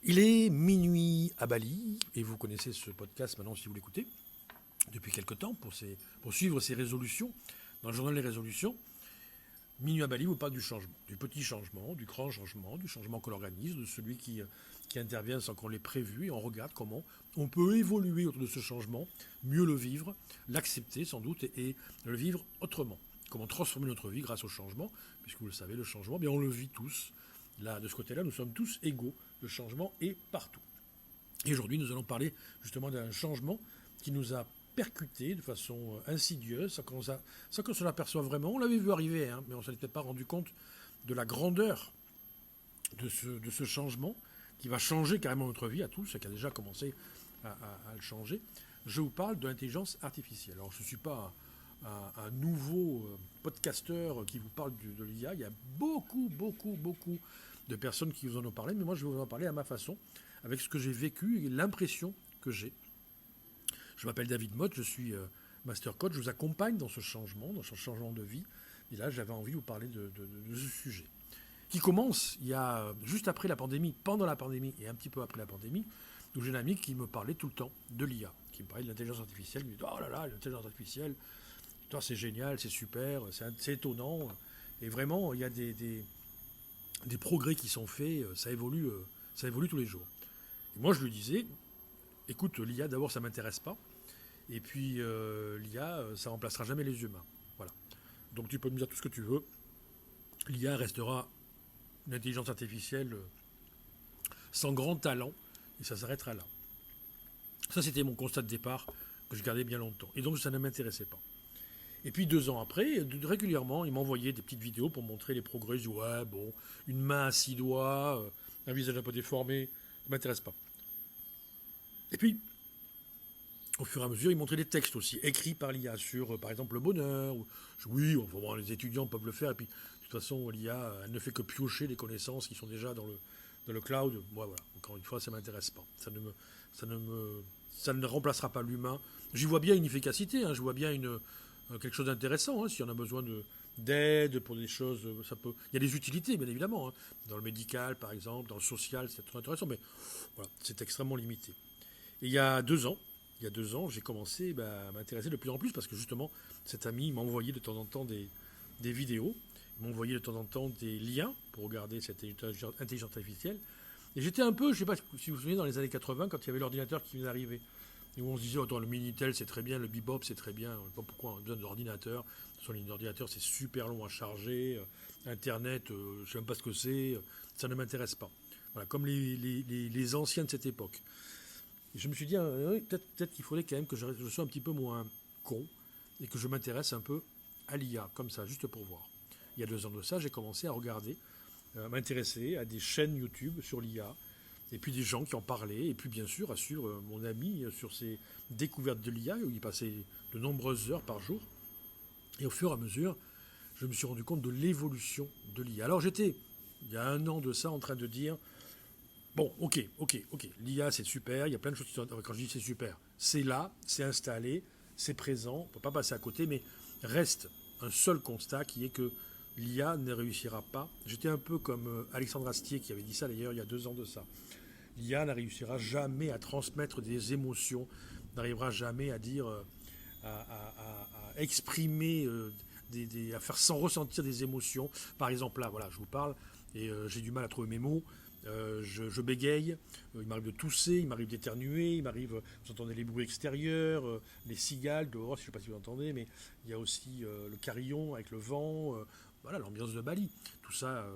Il est minuit à Bali, et vous connaissez ce podcast maintenant si vous l'écoutez, depuis quelque temps, pour suivre ces résolutions. Dans le journal des résolutions, Minuit à Bali vous parle du changement, du petit changement, du grand changement, du changement qu'on organise, de celui qui intervient sans qu'on l'ait prévu, et on regarde comment on peut évoluer autour de ce changement, mieux le vivre, l'accepter sans doute, et le vivre autrement. Comment transformer notre vie grâce au changement, puisque vous le savez, le changement, bien on le vit tous. Là, de ce côté-là, nous sommes tous égaux. Le changement est partout. Et aujourd'hui, nous allons parler justement d'un changement qui nous a percuté de façon insidieuse, sans qu'on s'en aperçoive vraiment. On l'avait vu arriver, hein, mais on ne s'en était pas rendu compte de la grandeur de ce changement qui va changer carrément notre vie à tous, ce qui a déjà commencé à le changer. Je vous parle de l'intelligence artificielle. Alors, je ne suis pas un nouveau podcasteur qui vous parle de l'IA. Il y a beaucoup de personnes qui vous en ont parlé, mais moi, je vais vous en parler à ma façon, avec ce que j'ai vécu et l'impression que j'ai. Je m'appelle David Mott, je suis master coach, je vous accompagne dans ce changement de vie. Et là, j'avais envie de vous parler de ce sujet. Qui commence il y a juste après la pandémie, pendant la pandémie et un petit peu après la pandémie, où j'ai un ami qui me parlait tout le temps de l'IA, qui me parlait de l'intelligence artificielle, il me dit oh là là, l'intelligence artificielle, c'est génial, c'est super, c'est étonnant. Et vraiment, il y a des progrès qui sont faits, ça évolue tous les jours. Et moi, je lui disais, écoute, l'IA, d'abord, ça ne m'intéresse pas. Et puis, l'IA, ça ne remplacera jamais les humains. Voilà. Donc, tu peux me dire tout ce que tu veux. L'IA restera une intelligence artificielle sans grand talent, et ça s'arrêtera là. Ça, c'était mon constat de départ que je gardais bien longtemps. Et donc, ça ne m'intéressait pas. Et puis 2 ans après, régulièrement, il m'envoyait des petites vidéos pour montrer les progrès. Je dis ouais, bon, une main à 6 doigts, un visage un peu déformé, ça ne m'intéresse pas. Et puis, au fur et à mesure, il montrait des textes aussi, écrits par l'IA sur, par exemple, le bonheur. Oui, enfin, bon, les étudiants peuvent le faire. Et puis, de toute façon, l'IA, elle ne fait que piocher les connaissances qui sont déjà dans le cloud. Moi, voilà, encore une fois, ça ne m'intéresse pas. Ça ne remplacera pas l'humain. J'y vois bien une efficacité, hein, je vois bien quelque chose d'intéressant, hein, si on a besoin d'aide pour des choses, ça peut. Il y a des utilités, bien évidemment, hein, dans le médical, par exemple, dans le social, c'est très intéressant, mais voilà, c'est extrêmement limité. Et il y a 2 ans, j'ai commencé à m'intéresser de plus en plus parce que justement, cet ami m'envoyait de temps en temps des vidéos, il m'envoyait de temps en temps des liens pour regarder cette intelligence artificielle. Et j'étais un peu, je ne sais pas si vous vous souvenez, dans les années 80, quand il y avait l'ordinateur qui venait d'arriver. Et où on se disait, attends, le Minitel c'est très bien, le Bebop c'est très bien, je ne sais pas pourquoi on a besoin d'ordinateur. Sur l'ordinateur c'est super long à charger, Internet, je ne sais même pas ce que c'est, ça ne m'intéresse pas. Voilà, comme les anciens de cette époque. Et je me suis dit, oui, peut-être qu'il faudrait quand même que je sois un petit peu moins con et que je m'intéresse un peu à l'IA, comme ça, juste pour voir. Il y a 2 ans de ça, j'ai commencé à regarder, à m'intéresser à des chaînes YouTube sur l'IA, et puis des gens qui en parlaient, et puis bien sûr à suivre mon ami sur ses découvertes de l'IA, où il passait de nombreuses heures par jour. Et au fur et à mesure, je me suis rendu compte de l'évolution de l'IA. Alors j'étais, il y a 1 an de ça, en train de dire, bon, ok, l'IA c'est super, il y a plein de choses qui sont. Quand je dis c'est super, c'est là, c'est installé, c'est présent, on ne peut pas passer à côté, mais reste un seul constat qui est que l'IA ne réussira pas. J'étais un peu comme Alexandre Astier qui avait dit ça d'ailleurs il y a 2 ans de ça. L'IA ne réussira jamais à transmettre des émotions, n'arrivera jamais à dire, à exprimer, à faire sans ressentir des émotions. Par exemple, là, voilà, je vous parle et j'ai du mal à trouver mes mots. Je bégaye, il m'arrive de tousser, il m'arrive d'éternuer, il m'arrive, vous entendez les bruits extérieurs, les cigales dehors, je ne sais pas si vous entendez, mais il y a aussi le carillon avec le vent, voilà, l'ambiance de Bali. Tout ça,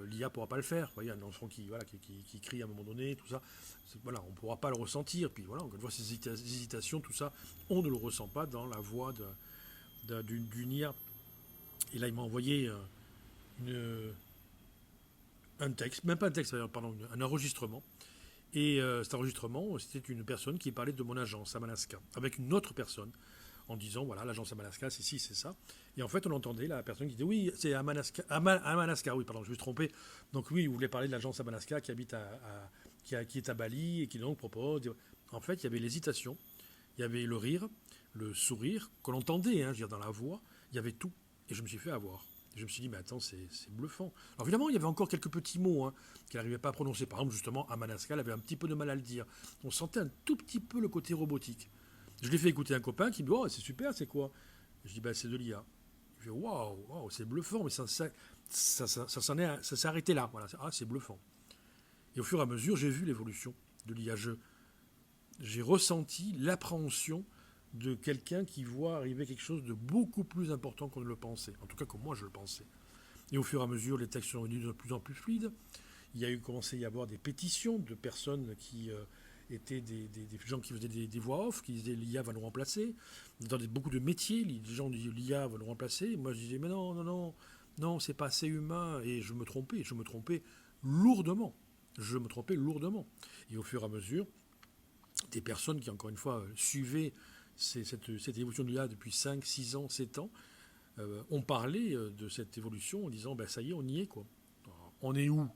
l'IA ne pourra pas le faire. Vous voyez, un enfant qui crie à un moment donné, tout ça, voilà, on ne pourra pas le ressentir. Puis voilà, encore une fois, ces hésitations, tout ça, on ne le ressent pas dans la voix d'une IA. Et là, il m'a envoyé un texte, même pas un texte, pardon, un enregistrement. Et cet enregistrement, c'était une personne qui parlait de mon agence à Malaska, avec une autre personne, en disant, voilà, l'agence à Malaska, c'est ci, c'est ça. Et en fait, on entendait la personne qui disait, oui, c'est à Malaska, oui, pardon, je me suis trompé. Donc oui, vous voulez parler de l'agence à Malaska qui habite qui est à Bali et qui donc propose. En fait, il y avait l'hésitation, il y avait le rire, le sourire, que l'on entendait, hein, je veux dire, dans la voix, il y avait tout. Et je me suis fait avoir. Je me suis dit, mais attends, c'est bluffant. Alors évidemment, il y avait encore quelques petits mots qu'elle n'arrivait pas à prononcer. Par exemple, justement, Amanaska, elle avait un petit peu de mal à le dire. On sentait un tout petit peu le côté robotique. Je l'ai fait écouter à un copain qui me dit, oh, c'est super, c'est quoi? Je dis, c'est de l'IA. Je dis, waouh, c'est bluffant, mais ça s'est arrêté là. Voilà. Ah, c'est bluffant. Et au fur et à mesure, j'ai vu l'évolution de l'IA. J'ai ressenti l'appréhension de quelqu'un qui voit arriver quelque chose de beaucoup plus important qu'on ne le pensait. En tout cas, comme moi, je le pensais. Et au fur et à mesure, les textes sont devenus de plus en plus fluides. Il y a commencé à y avoir des pétitions de personnes qui étaient des gens qui faisaient des voix off, qui disaient l'IA va nous remplacer. Dans beaucoup de métiers, les gens disaient l'IA va nous remplacer. Moi, je disais mais non, c'est pas assez humain. Et je me trompais lourdement. Et au fur et à mesure, des personnes qui, encore une fois, suivaient cette évolution de l'IA depuis 5, 6 ans, 7 ans, ont parlé de cette évolution en disant ça y est, on y est, quoi. Alors, on est où?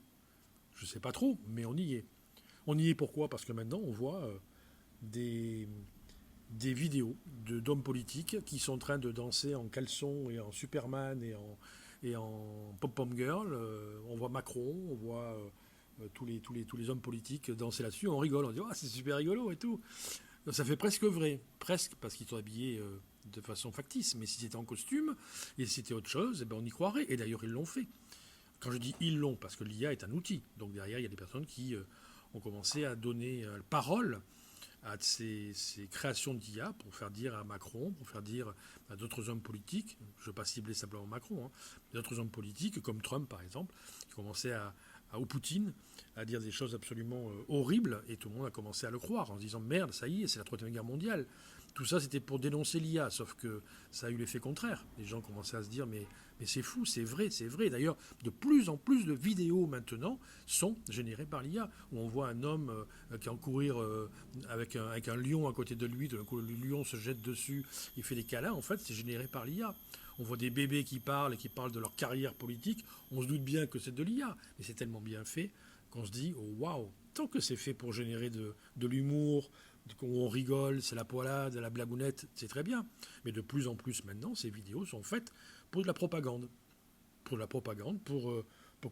Je ne sais pas trop, mais on y est. On y est pourquoi? Parce que maintenant, on voit des vidéos d'hommes politiques qui sont en train de danser en caleçon et en Superman et en pom-pom girl. On voit Macron, on voit tous les hommes politiques danser là-dessus. On rigole, on dit c'est super rigolo et tout. Donc, ça fait presque vrai, presque, parce qu'ils sont habillés de façon factice. Mais si c'était en costume et si c'était autre chose, on y croirait. Et d'ailleurs, ils l'ont fait. Quand je dis ils l'ont, parce que l'IA est un outil. Donc derrière, il y a des personnes qui ont commencé à donner parole à ces créations d'IA pour faire dire à Macron, pour faire dire à d'autres hommes politiques, je ne veux pas cibler simplement Macron, d'autres hommes politiques comme Trump par exemple, qui commençaient ou Poutine à dire des choses absolument horribles, et tout le monde a commencé à le croire en se disant merde, ça y est, c'est la Troisième Guerre mondiale. Tout ça, c'était pour dénoncer l'IA, sauf que ça a eu l'effet contraire. Les gens commençaient à se dire mais c'est fou, c'est vrai. D'ailleurs, de plus en plus de vidéos maintenant sont générées par l'IA, où on voit un homme qui est en courir avec un lion à côté de lui, le lion se jette dessus, il fait des câlins, en fait, c'est généré par l'IA. On voit des bébés qui parlent et qui parlent de leur carrière politique, on se doute bien que c'est de l'IA, mais c'est tellement bien fait qu'on se dit oh waouh, tant que c'est fait pour générer de l'humour, où on rigole, c'est la poilade, la blagounette, c'est très bien. Mais de plus en plus maintenant, ces vidéos sont faites pour de la propagande. Pour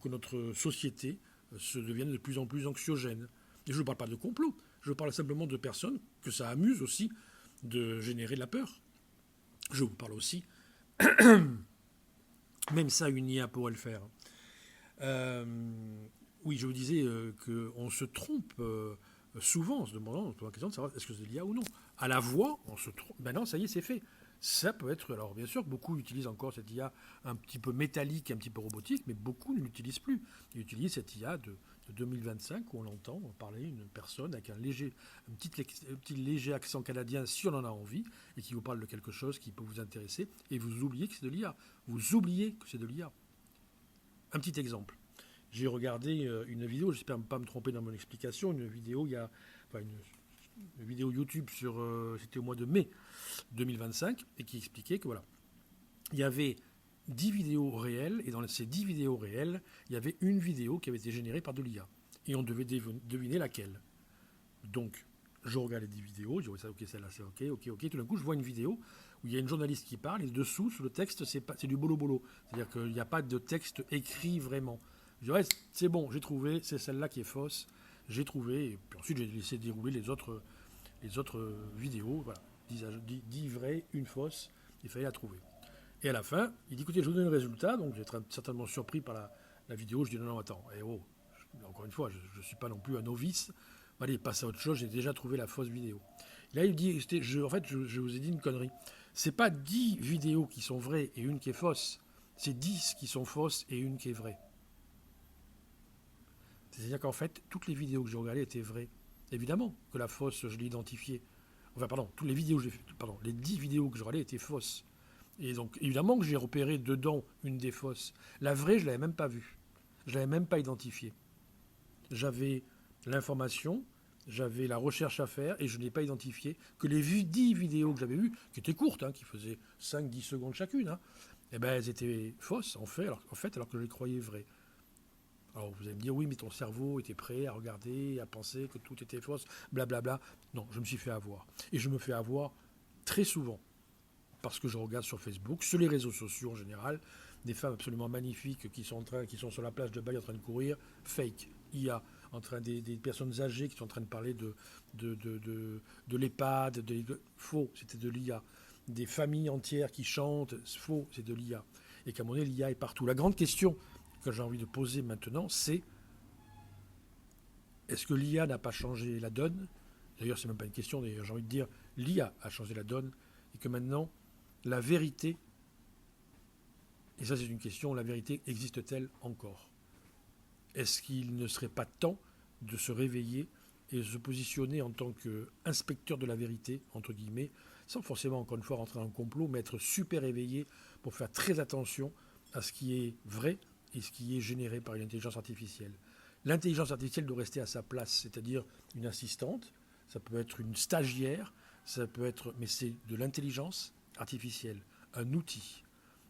que notre société se devienne de plus en plus anxiogène. Et je ne parle pas de complot, je parle simplement de personnes que ça amuse aussi de générer de la peur. Je vous parle aussi, même ça, une IA pourrait le faire. Oui, je vous disais qu'on se trompe souvent en se demandant, en question de savoir est-ce que c'est l'IA ou non. À la voix, on se trompe. Ben non, ça y est, c'est fait. Ça peut être, alors bien sûr, beaucoup utilisent encore cette IA un petit peu métallique, un petit peu robotique, mais beaucoup ne l'utilisent plus. Ils utilisent cette IA de 2025 où on l'entend parler une personne avec un petit léger accent canadien si on en a envie, et qui vous parle de quelque chose qui peut vous intéresser, et vous oubliez que c'est de l'IA. Vous oubliez que c'est de l'IA. Un petit exemple. J'ai regardé une vidéo, j'espère ne pas me tromper dans mon explication, une vidéo une vidéo YouTube c'était au mois de mai 2025, et qui expliquait que voilà, il y avait 10 vidéos réelles, et dans ces 10 vidéos réelles, il y avait une vidéo qui avait été générée par de l'IA. Et on devait deviner laquelle. Donc, je regarde les 10 vidéos, je dis ok, celle-là c'est ok. Tout d'un coup, je vois une vidéo où il y a une journaliste qui parle, et dessous, sous le texte, c'est du bolo-bolo. C'est-à-dire qu'il n'y a pas de texte écrit vraiment. Je dis c'est bon, j'ai trouvé, c'est celle-là qui est fausse. J'ai trouvé, et puis ensuite j'ai laissé dérouler les autres vidéos. Voilà, 10 vraies, une fausse, il fallait la trouver. Et à la fin, il dit écoutez, je vous donne le résultat, donc j'ai certainement surpris par la vidéo. Je dis non, attends, encore une fois, je ne suis pas non plus un novice. Allez, passe à autre chose, j'ai déjà trouvé la fausse vidéo. Et là, il dit je vous ai dit une connerie. C'est pas 10 vidéos qui sont vraies et une qui est fausse, c'est 10 qui sont fausses et une qui est vraie. C'est-à-dire qu'en fait, toutes les vidéos que j'ai regardées étaient vraies. Évidemment que la fausse, je l'ai identifiée. Toutes les vidéos que j'ai faites, les 10 vidéos que j'ai regardées étaient fausses. Et donc, évidemment que j'ai repéré dedans une des fausses. La vraie, je ne l'avais même pas vue. Je ne l'avais même pas identifiée. J'avais l'information, j'avais la recherche à faire, et je n'ai pas identifié que les 10 vidéos que j'avais vues, qui étaient courtes, qui faisaient 5-10 secondes chacune, elles étaient fausses, en fait, alors que je les croyais vraies. Alors vous allez me dire, oui, mais ton cerveau était prêt à regarder, à penser que tout était fausse, blablabla. Non, je me suis fait avoir. Et je me fais avoir très souvent. Parce que je regarde sur Facebook, sur les réseaux sociaux en général, des femmes absolument magnifiques qui sont sur la plage de Bali en train de courir, fake, IA, des personnes âgées qui sont en train de parler de l'EHPAD, faux, c'était de l'IA. Des familles entières qui chantent, faux, c'est de l'IA. Et qu'à mon avis, l'IA est partout. La grande question que j'ai envie de poser maintenant, c'est est-ce que l'IA n'a pas changé la donne? D'ailleurs, c'est même pas une question, d'ailleurs, j'ai envie de dire l'IA a changé la donne et que maintenant, la vérité, et ça c'est une question, la vérité existe-t-elle encore? Est-ce qu'il ne serait pas temps de se réveiller et de se positionner en tant qu'inspecteur de la vérité, entre guillemets, sans forcément, encore une fois, rentrer dans le complot, mais être super éveillé pour faire très attention à ce qui est vrai et ce qui est généré par une intelligence artificielle. L'intelligence artificielle doit rester à sa place, c'est-à-dire une assistante, ça peut être une stagiaire, ça peut être, mais c'est de l'intelligence artificielle, un outil.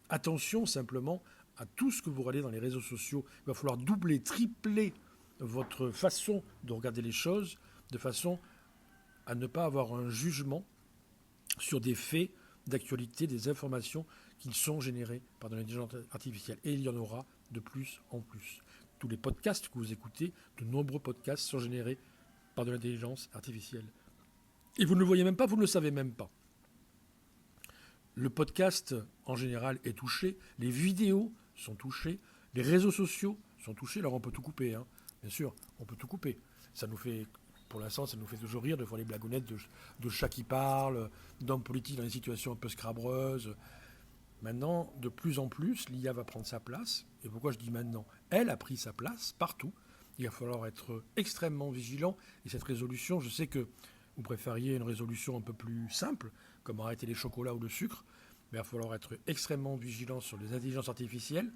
Attention simplement à tout ce que vous regardez dans les réseaux sociaux. Il va falloir doubler, tripler votre façon de regarder les choses de façon à ne pas avoir un jugement sur des faits d'actualité, des informations qui sont générées par de l'intelligence artificielle. Et il y en aura de plus en plus. Tous les podcasts que vous écoutez, de nombreux podcasts sont générés par de l'intelligence artificielle. Et vous ne le voyez même pas, vous ne le savez même pas. Le podcast, en général, est touché. Les vidéos sont touchées. Les réseaux sociaux sont touchés. Alors, on peut tout couper, hein. Bien sûr, on peut tout couper. Ça nous fait, pour l'instant, ça nous fait toujours rire de voir les blagounettes de chats qui parlent, d'hommes politiques dans des situations un peu scabreuses. Maintenant, de plus en plus, l'IA va prendre sa place. Et pourquoi je dis maintenant? Elle a pris sa place partout. Il va falloir être extrêmement vigilant. Et cette résolution, je sais que vous préfériez une résolution un peu plus simple, comme arrêter les chocolats ou le sucre. Mais il va falloir être extrêmement vigilant sur les intelligences artificielles.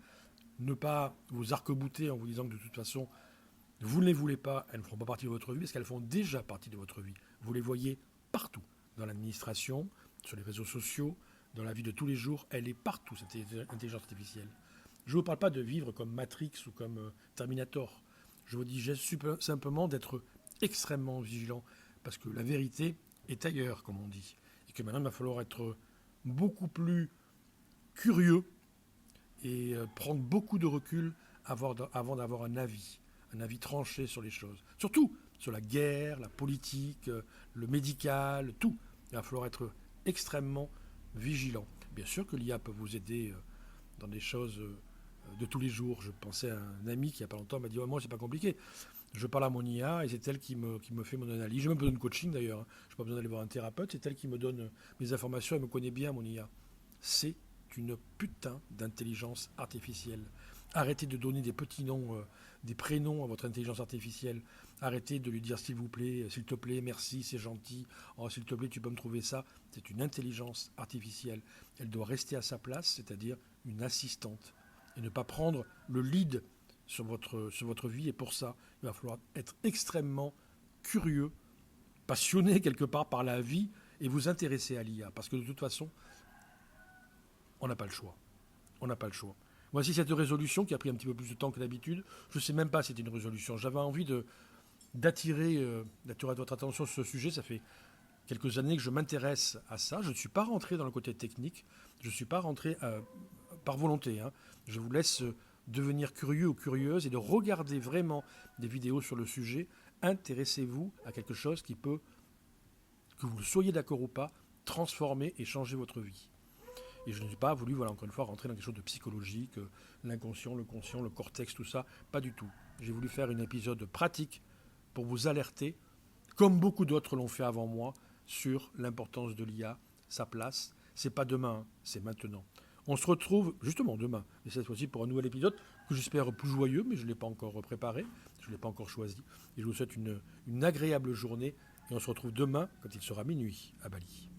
Ne pas vous arc-bouter en vous disant que de toute façon, vous ne les voulez pas, elles ne feront pas partie de votre vie, parce qu'elles font déjà partie de votre vie. Vous les voyez partout, dans l'administration, sur les réseaux sociaux, dans la vie de tous les jours. Elle est partout, cette intelligence artificielle. Je ne vous parle pas de vivre comme Matrix ou comme Terminator. Je vous dis simplement d'être extrêmement vigilant, parce que la vérité est ailleurs, comme on dit. Et que maintenant, il va falloir être beaucoup plus curieux et prendre beaucoup de recul avant d'avoir un avis tranché sur les choses. Surtout sur la guerre, la politique, le médical, tout. Il va falloir être extrêmement vigilant. Bien sûr que l'IA peut vous aider dans des choses de tous les jours. Je pensais à un ami qui, il n'y a pas longtemps, m'a dit « Moi, c'est pas compliqué. Je parle à mon IA et c'est elle qui me fait mon analyse. J'ai même besoin de coaching d'ailleurs. Je n'ai pas besoin d'aller voir un thérapeute. C'est elle qui me donne mes informations. Elle me connaît bien, mon IA. » C'est une putain d'intelligence artificielle. Arrêtez de donner des petits noms, des prénoms à votre intelligence artificielle. Arrêtez de lui dire s'il vous plaît, s'il te plaît, merci, c'est gentil. Oh, s'il te plaît, tu peux me trouver ça. C'est une intelligence artificielle. Elle doit rester à sa place, c'est-à-dire une assistante. Et ne pas prendre le lead sur votre vie. Et pour ça, il va falloir être extrêmement curieux, passionné quelque part par la vie et vous intéresser à l'IA. Parce que de toute façon, on n'a pas le choix. On n'a pas le choix. Voici cette résolution qui a pris un petit peu plus de temps que d'habitude. Je ne sais même pas si c'était une résolution. J'avais envie d'attirer votre attention sur ce sujet. Ça fait quelques années que je m'intéresse à ça. Je ne suis pas rentré dans le côté technique. Je ne suis pas rentré par volonté. Hein. Je vous laisse devenir curieux ou curieuse et de regarder vraiment des vidéos sur le sujet. Intéressez-vous à quelque chose qui peut, que vous soyez d'accord ou pas, transformer et changer votre vie. Et je n'ai pas voulu, encore une fois, rentrer dans quelque chose de psychologique, l'inconscient, le conscient, le cortex, tout ça. Pas du tout. J'ai voulu faire un épisode pratique pour vous alerter, comme beaucoup d'autres l'ont fait avant moi, sur l'importance de l'IA, sa place. C'est pas demain, c'est maintenant. On se retrouve justement demain, et cette fois-ci pour un nouvel épisode que j'espère plus joyeux, mais je ne l'ai pas encore préparé, je ne l'ai pas encore choisi. Et je vous souhaite une agréable journée, et on se retrouve demain quand il sera minuit à Bali.